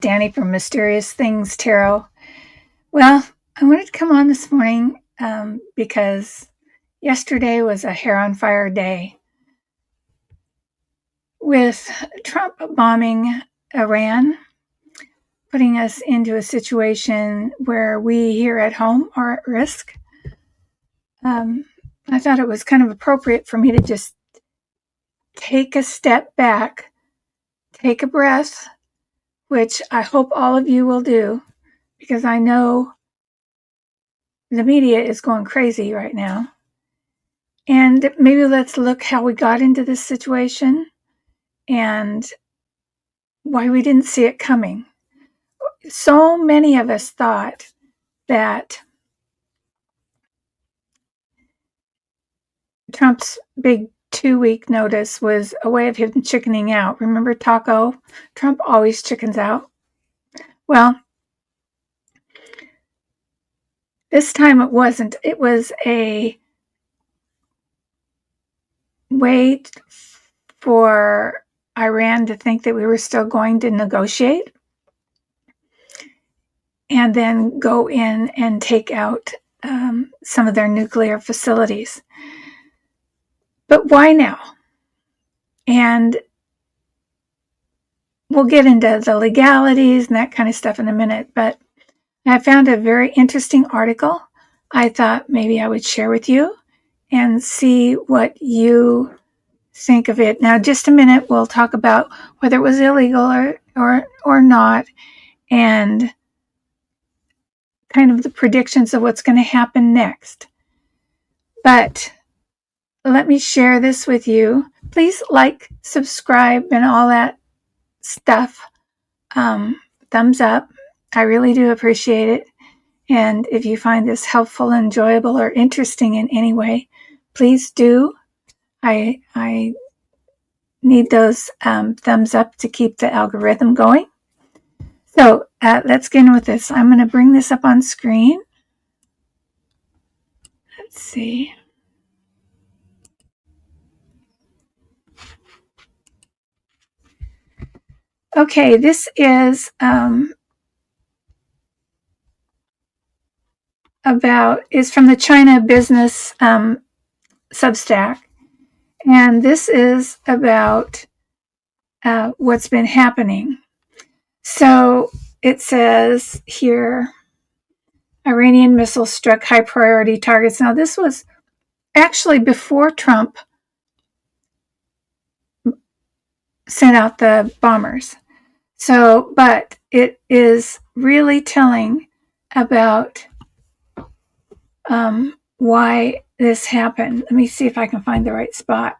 Danny from Mysterious Things Tarot. Well, I wanted to come on this morning because yesterday was a hair on fire day with Trump bombing Iran, putting us into a situation where we here at home are at risk. I thought it was kind of appropriate for me to just take a step back, take a breath, which I hope all of you will do, because I know the media is going crazy right now. And maybe let's look how we got into this situation and why we didn't see it coming. So many of us thought that Trump's big 2-week notice was a way of him chickening out. Remember Taco? Trump always chickens out. Well, this time it wasn't. It was a way for Iran to think that we were still going to negotiate and then go in and take out some of their nuclear facilities. But why now? And we'll get into the legalities and that kind of stuff in a minute, but I found a very interesting article I thought maybe I would share with you and see what you think of it. Now, just a minute, we'll talk about whether it was illegal or not, and kind of the predictions of what's going to happen next. But let me share this with you. Please like, subscribe, and all that stuff. Thumbs up. I really do appreciate it. And if you find this helpful, enjoyable, or interesting in any way, please do. I need those thumbs up to keep the algorithm going. So let's get in with this. I'm going to bring this up on screen. Let's see. Okay, this is from the China Business Substack, and this is about what's been happening. So it says here, Iranian missiles struck high priority targets. Now, this was actually before Trump sent out the bombers. So, but it is really telling about why this happened. Let me see if I can find the right spot.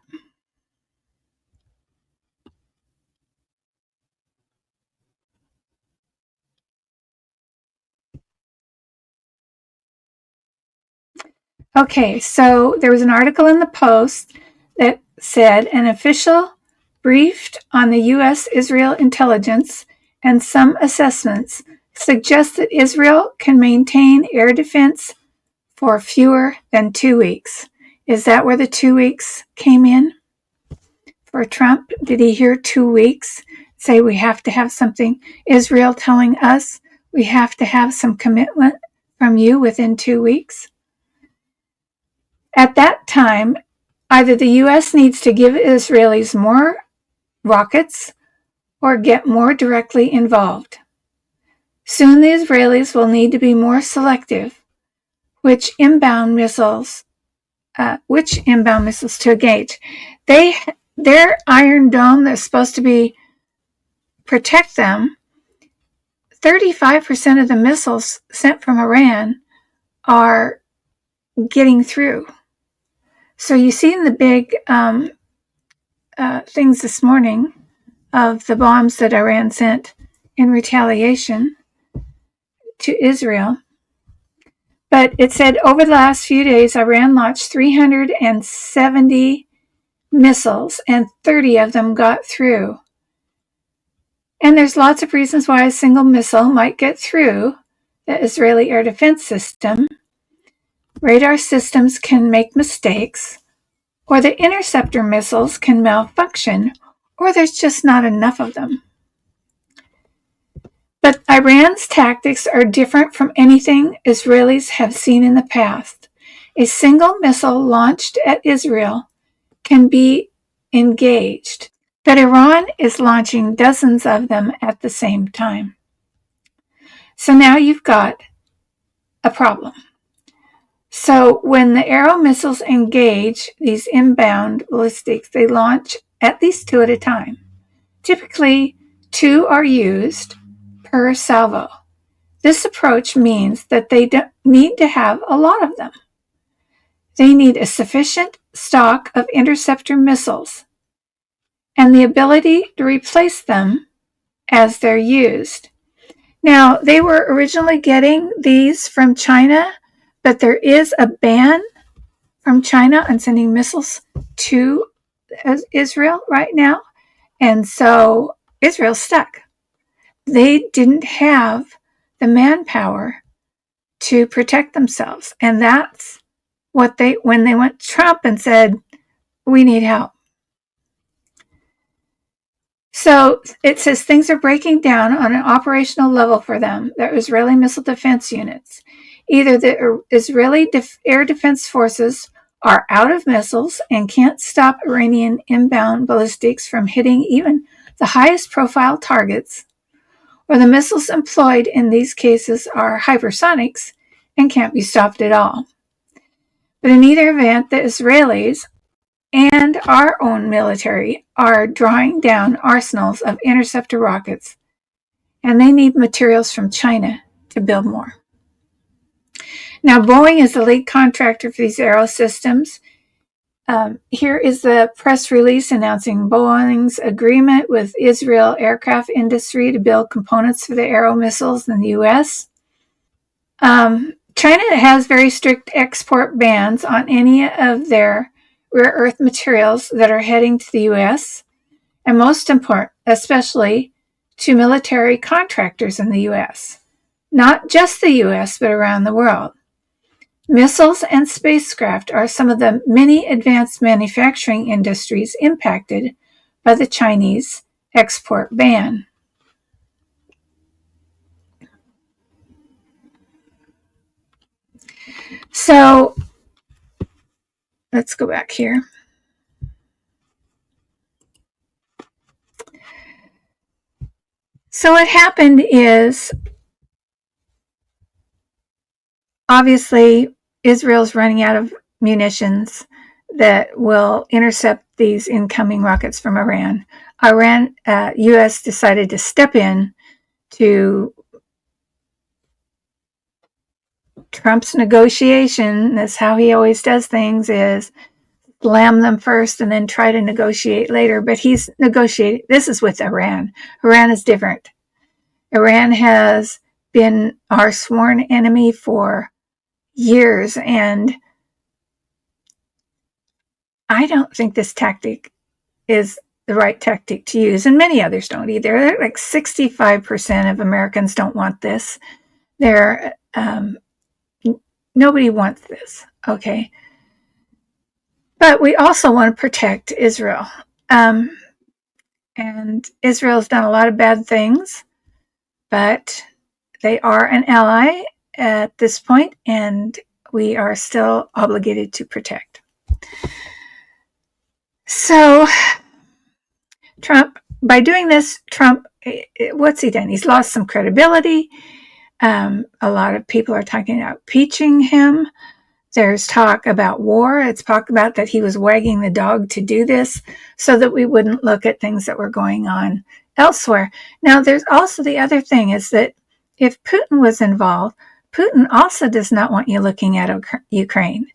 Okay, so there was an article in the Post that said an official briefed on the U.S.-Israel intelligence and some assessments suggest that Israel can maintain air defense for fewer than 2 weeks. Is that where the 2 weeks came in for Trump? Did he hear 2 weeks? Say we have to have something, Israel telling us we have to have some commitment from you within 2 weeks? At that time, either the U.S. needs to give Israelis more rockets or get more directly involved. Soon the Israelis will need to be more selective which inbound missiles to engage. Their Iron Dome that's supposed to protect them, 35% of the missiles sent from Iran are getting through. So you see in the big things this morning of the bombs that Iran sent in retaliation to Israel. But it said over the last few days, Iran launched 370 missiles and 30 of them got through. And there's lots of reasons why a single missile might get through the Israeli air defense system. Radar systems can make mistakes, or the interceptor missiles can malfunction, or there's just not enough of them. Iran's tactics are different from anything Israelis have seen in the past. A single missile launched at Israel can be engaged, but Iran is launching dozens of them at the same time. So now you've got a problem. So when the Arrow missiles engage these inbound ballistics, they launch at least 2 at a time. Typically, 2 are used per salvo. This approach means that they don't need to have a lot of them. They need a sufficient stock of interceptor missiles and the ability to replace them as they're used. Now, they were originally getting these from China, but there is a ban from China on sending missiles to Israel right now. And so Israel's stuck. They didn't have the manpower to protect themselves. And that's what when they went to Trump and said, we need help. So it says things are breaking down on an operational level for them, the Israeli missile defense units. Either the Israeli air defense forces are out of missiles and can't stop Iranian inbound ballistics from hitting even the highest profile targets, or the missiles employed in these cases are hypersonics and can't be stopped at all. But in either event, the Israelis and our own military are drawing down arsenals of interceptor rockets, and they need materials from China to build more. Now, Boeing is the lead contractor for these Arrow systems. Here is the press release announcing Boeing's agreement with Israel aircraft industry to build components for the Arrow missiles in the U.S. China has very strict export bans on any of their rare earth materials that are heading to the U.S., and most important, especially to military contractors in the U.S., not just the U.S., but around the world. Missiles and spacecraft are some of the many advanced manufacturing industries impacted by the Chinese export ban. So let's go back here. So what happened is, obviously, Israel's running out of munitions that will intercept these incoming rockets from Iran. U.S. decided to step in to Trump's negotiation. That's how he always does things, is slam them first and then try to negotiate later. But he's negotiating. This is with Iran. Iran is different. Iran has been our sworn enemy for years, and I don't think this tactic is the right tactic to use, and many others don't either. Like 65% of Americans don't want this. Nobody wants this, okay? But we also want to protect Israel. And Israel's done a lot of bad things, but they are an ally at this point, and we are still obligated to protect. So Trump, by doing this, what's he done? He's lost some credibility. A lot of people are talking about impeaching him. There's talk about war. It's talk about that he was wagging the dog to do this so that we wouldn't look at things that were going on elsewhere. Now, there's also the other thing is that if Putin was involved, Putin also does not want you looking at Ukraine.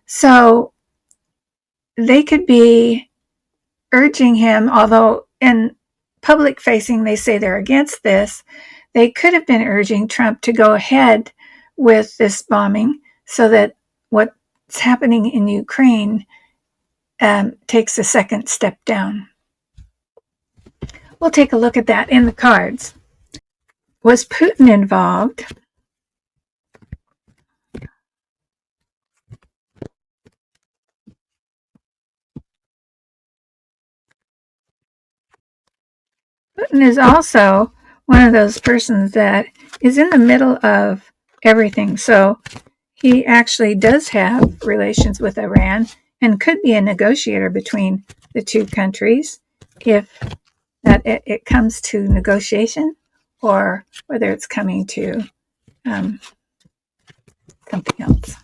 So they could be urging him, although in public facing they say they're against this, they could have been urging Trump to go ahead with this bombing so that what's happening in Ukraine takes a second step down. We'll take a look at that in the cards. Was Putin involved? Putin is also one of those persons that is in the middle of everything. So he actually does have relations with Iran and could be a negotiator between the two countries if that it comes to negotiation, or whether it's coming to something else.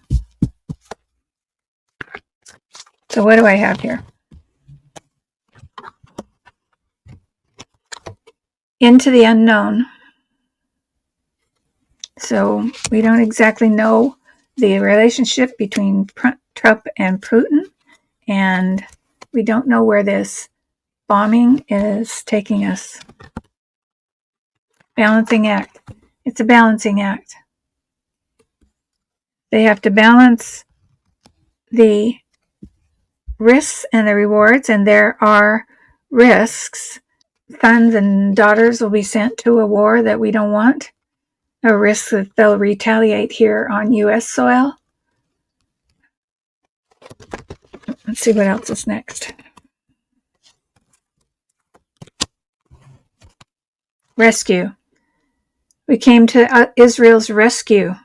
So what do I have here? Into the unknown. So we don't exactly know the relationship between Trump and Putin, and we don't know where this bombing is taking us. Balancing act. It's a balancing act. They have to balance the risks and the rewards, and there are risks. Sons and daughters will be sent to a war that we don't want. A risk that they'll retaliate here on U.S. soil. Let's see what else is next. Rescue. We came to Israel's rescue.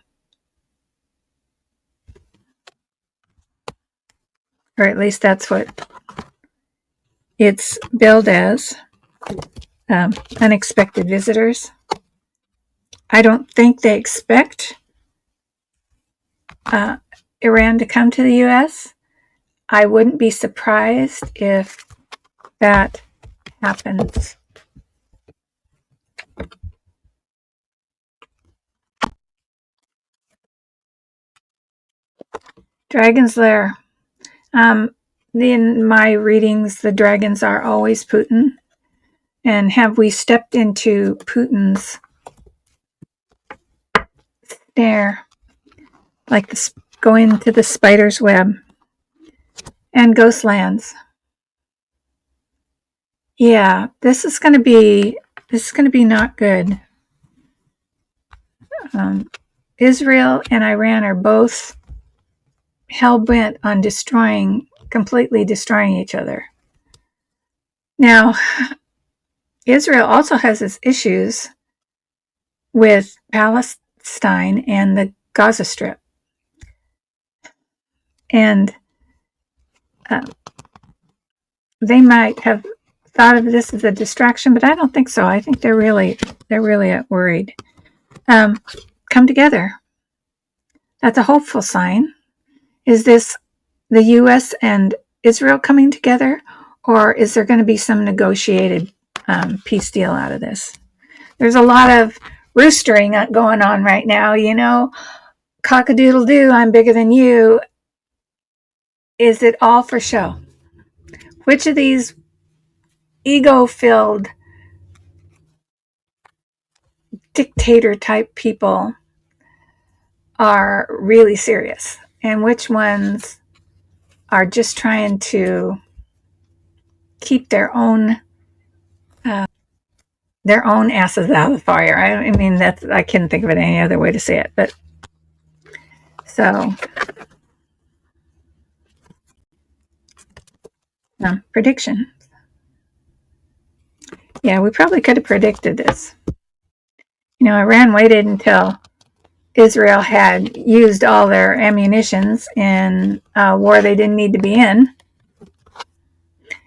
Or at least that's what it's billed as. Unexpected visitors. I don't think they expect Iran to come to the U.S. I wouldn't be surprised if that happens. Dragon's Lair. In my readings, the dragons are always Putin. And have we stepped into Putin's snare? Like go into the spider's web. And Ghostlands. Yeah, this is going to be not good. Israel and Iran are both hell-bent on completely destroying each other. Now, Israel also has its issues with Palestine and the Gaza Strip. And they might have thought of this as a distraction, but I don't think so. I think they're really worried. Come together. That's a hopeful sign. Is this the U.S. and Israel coming together, or is there going to be some negotiated peace deal out of this? There's a lot of roostering going on right now, cock-a-doodle-doo, I'm bigger than you. Is it all for show? Which of these ego-filled dictator-type people are really serious, and which ones are just trying to keep their own asses out of the fire? I mean, I couldn't think of it any other way to say it. But so, prediction. Yeah, we probably could have predicted this. Iran waited until Israel had used all their ammunitions in a war they didn't need to be in.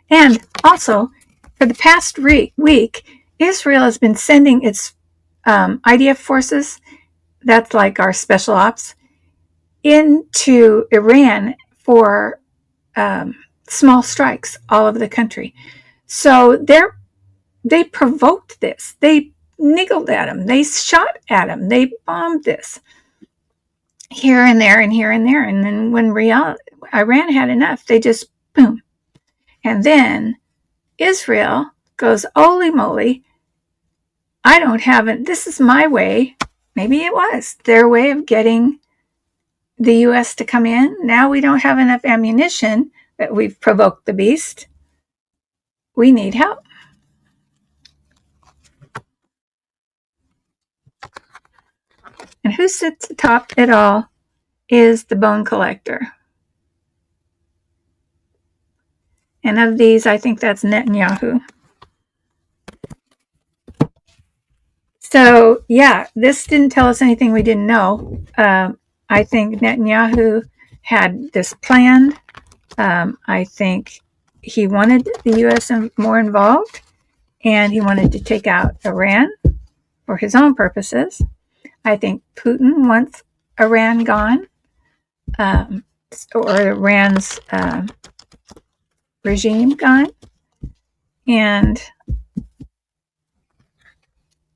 And also, for the past week, Israel has been sending its IDF forces, that's like our special ops, into Iran for small strikes all over the country. So they provoked this. They niggled at them. They shot at them. They bombed this here and there and here and there. And then when Iran had enough, they just boom. And then Israel goes, holy moly, I don't have it. This is my way. Maybe it was their way of getting the U.S. to come in. Now we don't have enough ammunition, but we've provoked the beast. We need help. And who sits atop it all is the bone collector. And of these, I think that's Netanyahu. So, yeah, this didn't tell us anything we didn't know. I think Netanyahu had this planned. I think he wanted the U.S. more involved, and he wanted to take out Iran for his own purposes. I think Putin wants Iran gone, or Iran's regime gone. And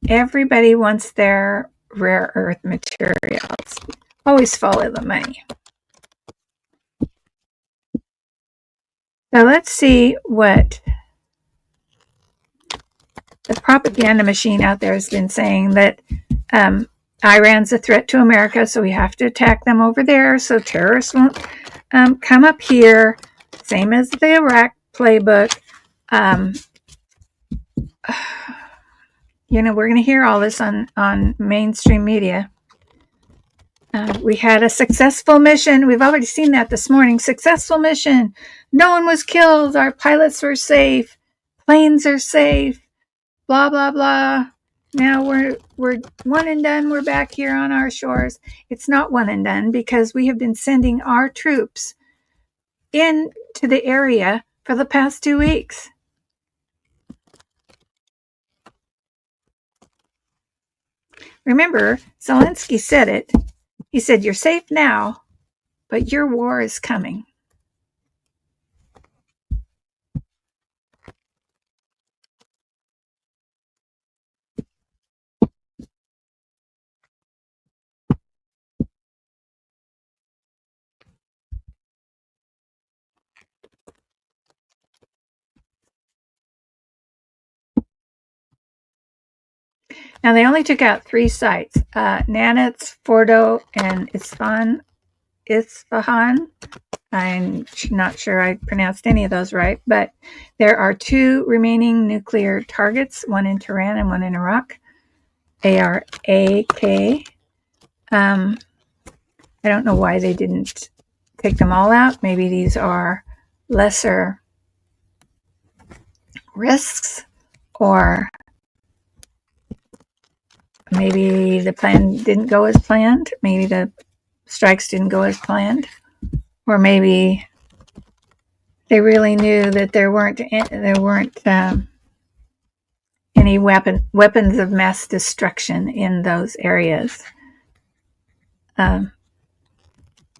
everybody wants their rare earth materials. Always follow the money. So let's see what the propaganda machine out there has been saying, that Iran's a threat to America, so we have to attack them over there so terrorists won't come up here. Same as the Iraq playbook. We're going to hear all this on mainstream media. We had a successful mission. We've already seen that this morning. Successful mission. No one was killed. Our pilots were safe. Planes are safe. Blah, blah, blah. Now we're one and done. We're back here on our shores. It's not one and done, because we have been sending our troops into the area for the past 2 weeks. Remember, Zelensky said it. He said, "You're safe now, but your war is coming." Now, they only took out 3 sites, Nanitz, Fordo, and Isfahan. I'm not sure I pronounced any of those right, but there are 2 remaining nuclear targets, one in Tehran and one in Iraq. ARAK. I don't know why they didn't take them all out. Maybe these are lesser risks, or maybe the plan didn't go as planned. Maybe the strikes didn't go as planned. Or maybe they really knew that there weren't any weapons of mass destruction in those areas.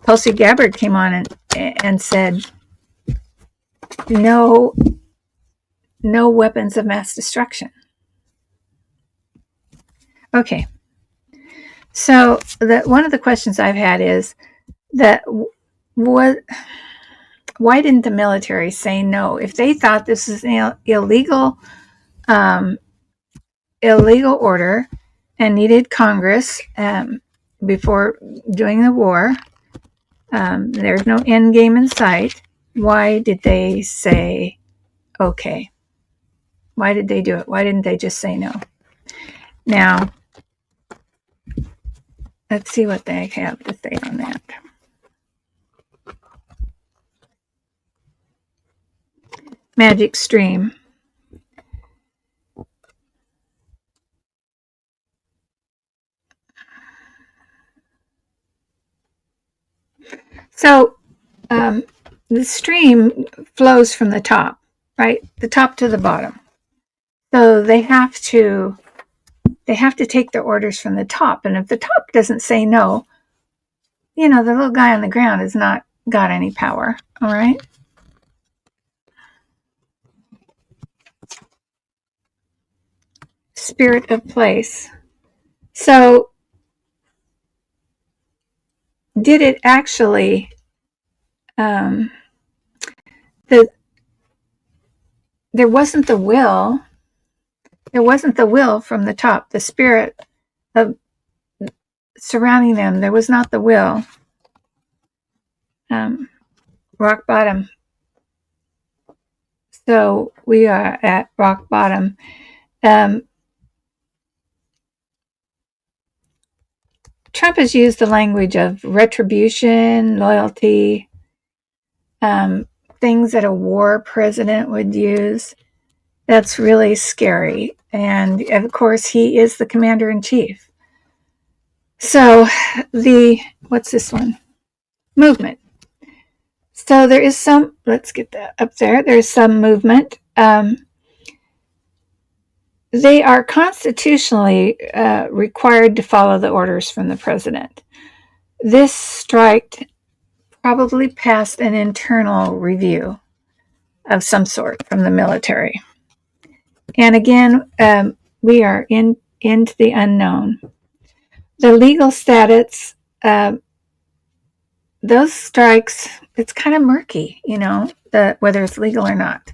Tulsi Gabbard came on and said, no weapons of mass destruction. Okay. So one of the questions I've had is that why didn't the military say no? If they thought this is an illegal order and needed Congress before doing the war, there's no end game in sight, why did they say okay? Why did they do it? Why didn't they just say no? Now, let's see what they have to say on that. Magic Stream. So the stream flows from the top, right? The top to the bottom. So they have to take their orders from the top. And if the top doesn't say no, the little guy on the ground has not got any power. All right. Spirit of place. So did it actually there wasn't the will from the top, the spirit of surrounding them. There was not the will. Rock bottom. So we are at rock bottom. Trump has used the language of retribution, loyalty, things that a war president would use. That's really scary. And of course, he is the commander-in-chief. So what's this one? Movement. So there is some, let's get that up there. There's some movement. They are constitutionally required to follow the orders from the president. This strike probably passed an internal review of some sort from the military. And again, we are into the unknown. The legal status, those strikes, it's kind of murky, whether it's legal or not.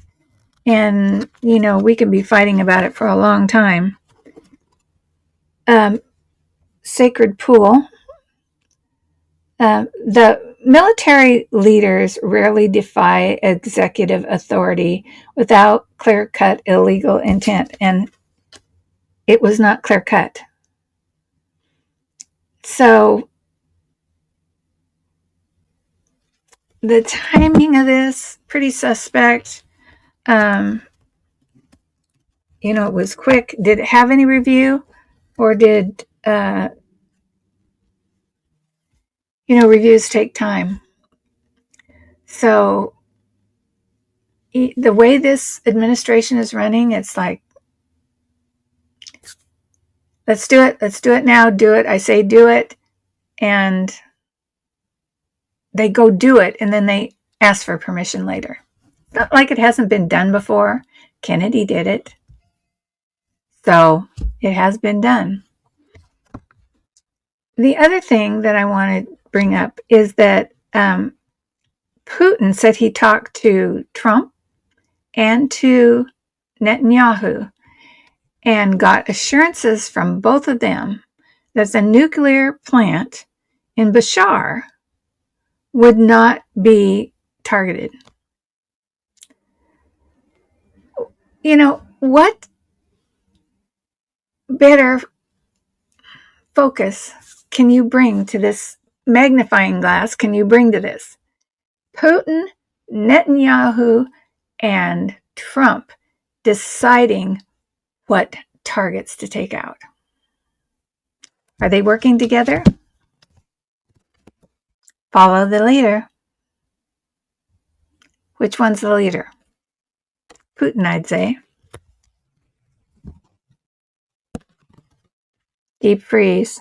And, we can be fighting about it for a long time. Sacred pool. The military leaders rarely defy executive authority without clear-cut illegal intent, and it was not clear-cut. So the timing of this, pretty suspect. It was quick. Did it have any review? Or did, reviews take time? So the way this administration is running, it's like, let's do it now, do it, I say do it, and they go do it, and then they ask for permission later. Not like it hasn't been done before. Kennedy did it. So it has been done. The other thing that I want to bring up is that Putin said he talked to Trump and to Netanyahu and got assurances from both of them that the nuclear plant in Bashar would not be targeted. What better focus can you bring to this magnifying glass? Can you bring to this? Putin, Netanyahu, and Trump deciding what targets to take out. Are they working together? Follow the leader. Which one's the leader? Putin, I'd say. Deep freeze.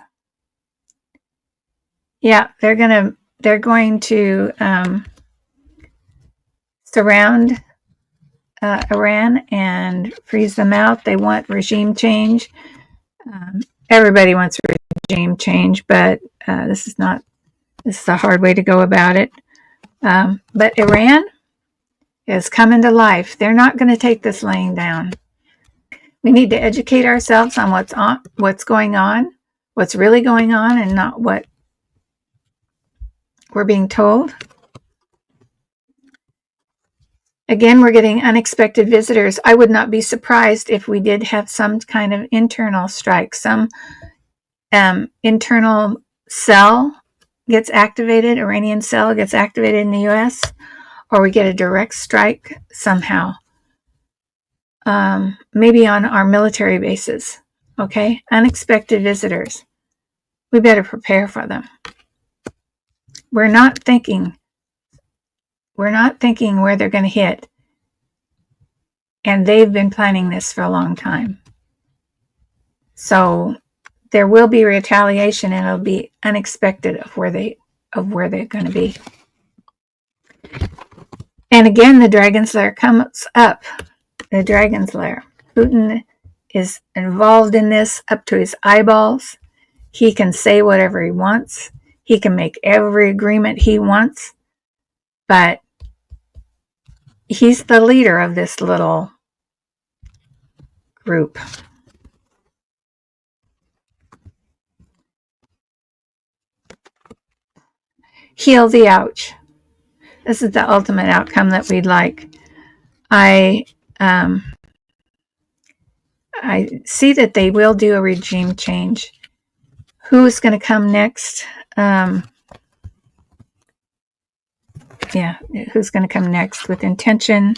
Yeah, they're going to surround Iran and freeze them out. They want regime change. Everybody wants regime change, but this is a hard way to go about it. But Iran is coming to life. They're not going to take this laying down. We need to educate ourselves on what's going on, what's really going on, and not what we're being told. Again, we're getting unexpected visitors. I would not be surprised if we did have some kind of internal strike, some internal cell gets activated, Iranian cell gets activated in the U.S., or we get a direct strike somehow. Maybe on our military bases. Okay? Unexpected visitors. We better prepare for them. We're not thinking where they're going to hit. And they've been planning this for a long time. So there will be retaliation, and it'll be unexpected of where they're going to be. And again, the Dragon's Lair comes up. The Dragon's Lair. Putin is involved in this up to his eyeballs. He can say whatever he wants. He can make every agreement he wants. But he's the leader of this little group. Heal the ouch. This is the ultimate outcome that we'd like. I see that they will do a regime change. Who's going to come next? Who's going to come next with intention?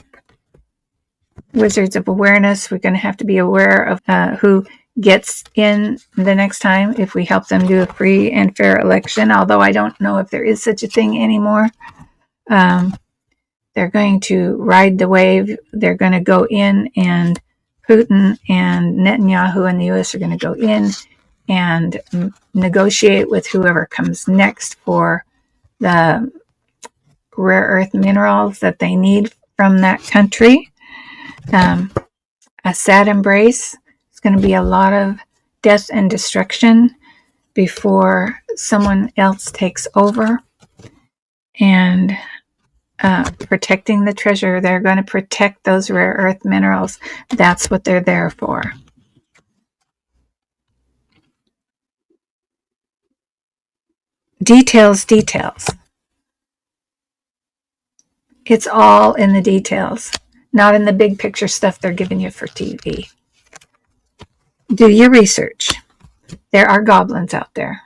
Wizards of Awareness. We're going to have to be aware of who gets in the next time if we help them do a free and fair election, although I don't know if there is such a thing anymore. They're going to ride the wave. They're going to go in, and Putin and Netanyahu and the U.S. are going to go in and negotiate with whoever comes next for the rare earth minerals that they need from that country. A sad embrace. It's going to be a lot of death and destruction before someone else takes over. And protecting the treasure. They're going to protect those rare earth minerals. That's what they're there for. Details. It's all in the details, not in the big picture stuff they're giving you for TV. Do your research. There are goblins out there.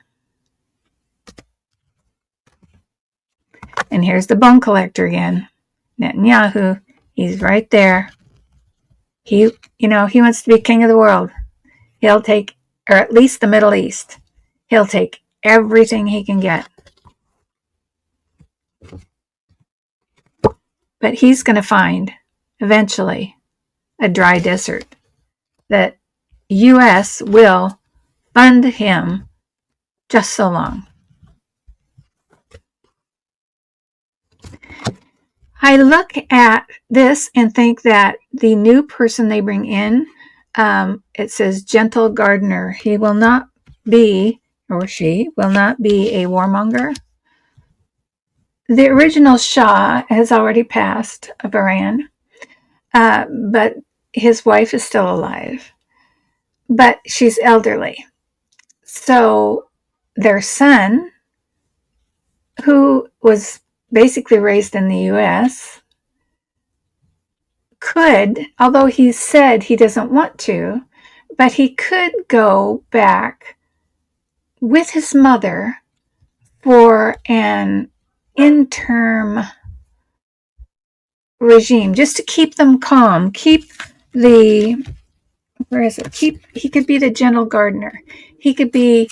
And here's the bone collector again. Netanyahu, he's right there. He wants to be king of the world. He'll take, or at least the Middle East. He'll take everything he can get. But he's going to find, eventually, a dry desert that U.S. will fund him just so long. I look at this and think that the new person they bring in, it says gentle gardener. He will not be, or she will not be, a warmonger. The original Shah has already passed of Iran, but his wife is still alive. But she's elderly. So their son, who was basically raised in the U.S., could, although he said he doesn't want to, but he could go back with his mother for an interim regime, just to keep them calm, he could be the gentle gardener. He could be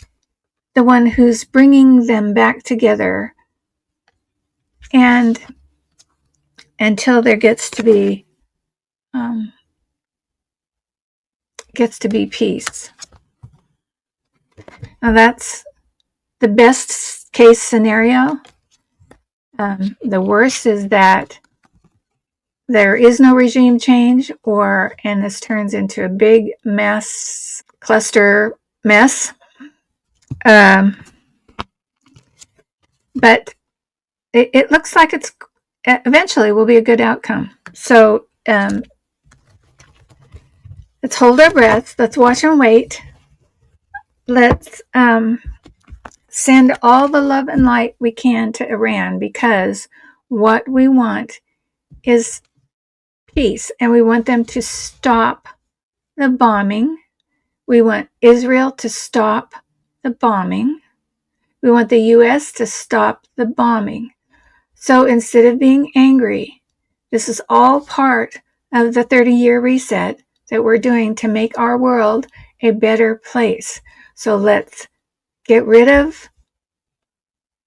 the one who's bringing them back together, and until there gets to be peace. Now that's the best case scenario. The worst is that there is no regime change, and this turns into a big mass cluster mess. But it looks like it's eventually will be a good outcome. So let's hold our breath. Let's watch and wait. Let's send all the love and light we can to Iran, because what we want is peace, and we want them to stop the bombing. We want Israel to stop the bombing. We want the U.S. to stop the bombing. So instead of being angry, this is all part of the 30-year reset that we're doing to make our world a better place. So let's get rid of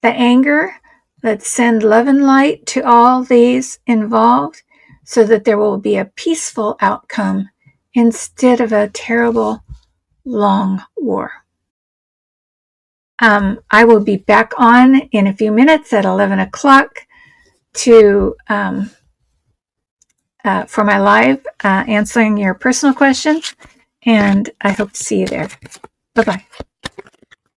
the anger. Let's send love and light to all these involved so that there will be a peaceful outcome instead of a terrible, long war. I will be back on in a few minutes at 11 o'clock for my live answering your personal questions, and I hope to see you there. Bye-bye.